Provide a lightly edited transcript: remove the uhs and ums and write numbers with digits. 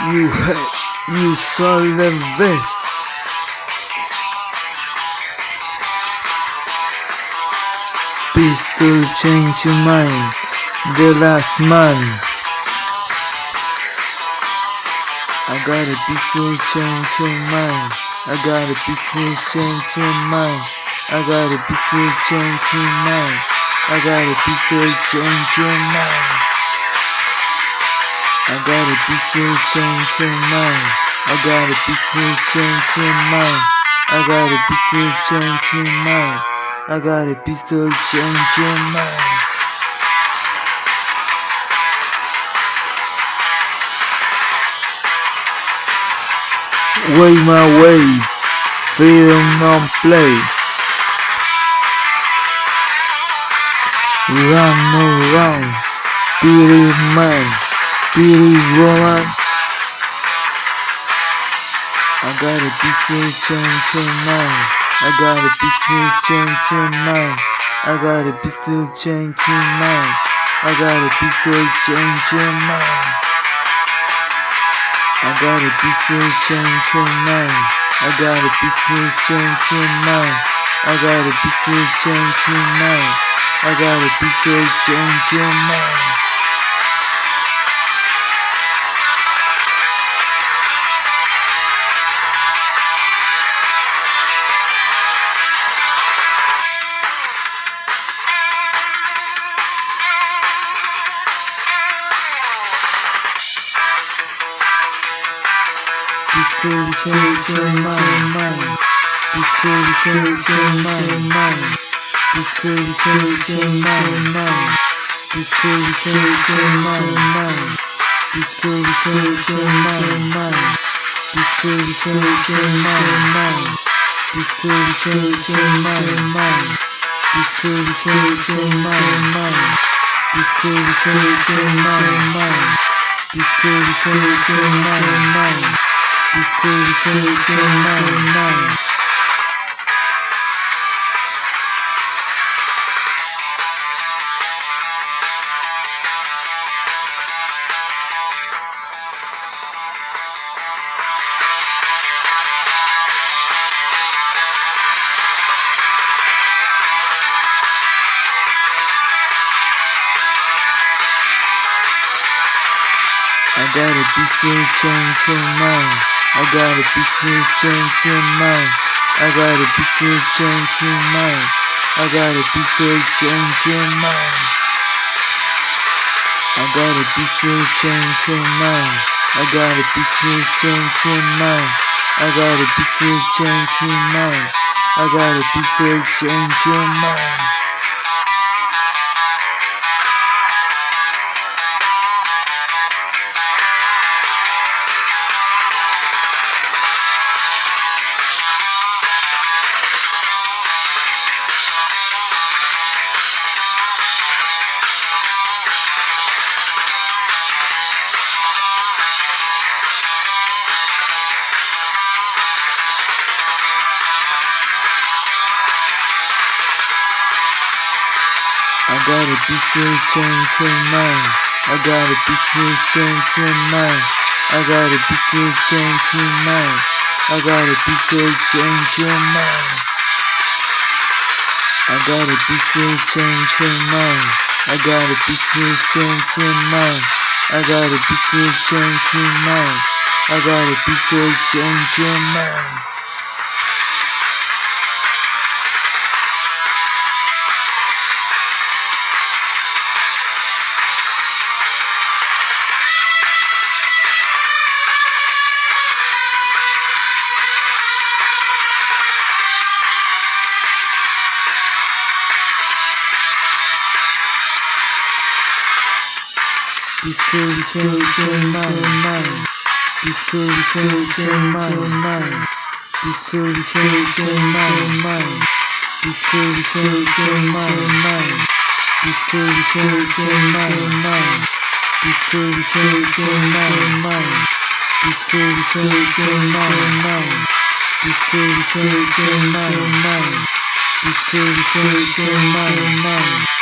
You hate, you sold the best. Pistol change your mind, the last man. I got a pistol change your mind. I got a pistol change your mind. I got a pistol change your mind. I got a pistol change your mind. I got a pistol change your mind. I got a pistol change your mind. I got a pistol change your mind. I got a pistol change your mind. Way my way, film on play. Run no run, pretty man, pretty woman. I got a pistol change your mind. I got a pistol change your mind. I got a pistol change your mind. I got a pistol change your mind. I got a pistol change your mind. I got a pistol change your mind. I got a pistol change your mind. I got a pistol change your mind. Pistol change your mind. Pistol change your mind. Pistol change your mind. Pistol change your mind. Pistol change your mind. Pistol change your mind. Pistol change your mind. Pistol change your mind. Pistol change your mind. Pistol change your mind. Pistol change your mind. I got a pistol change your mind. I got a pistol change your mind. I got a pistol change your mind. I got a pistol change your mind. I got a pistol change your mind. I got a pistol change your mind. I got a pistol change your mind. I got a pistol change your mind. I got a pistol change your mind. I got a pistol change your mind. I got a pistol change your mind. I got a pistol change your mind. I got a pistol change your mind. I got a pistol change your mind. I got a pistol change your mind. I got a pistol change your mind. Pistol change your mind. Pistol change your mind. Pistol change your mind. Pistol change your mind. Pistol change your mind. Pistol change your mind. Pistol change your mind. Pistol change your mind. Pistol change your mind.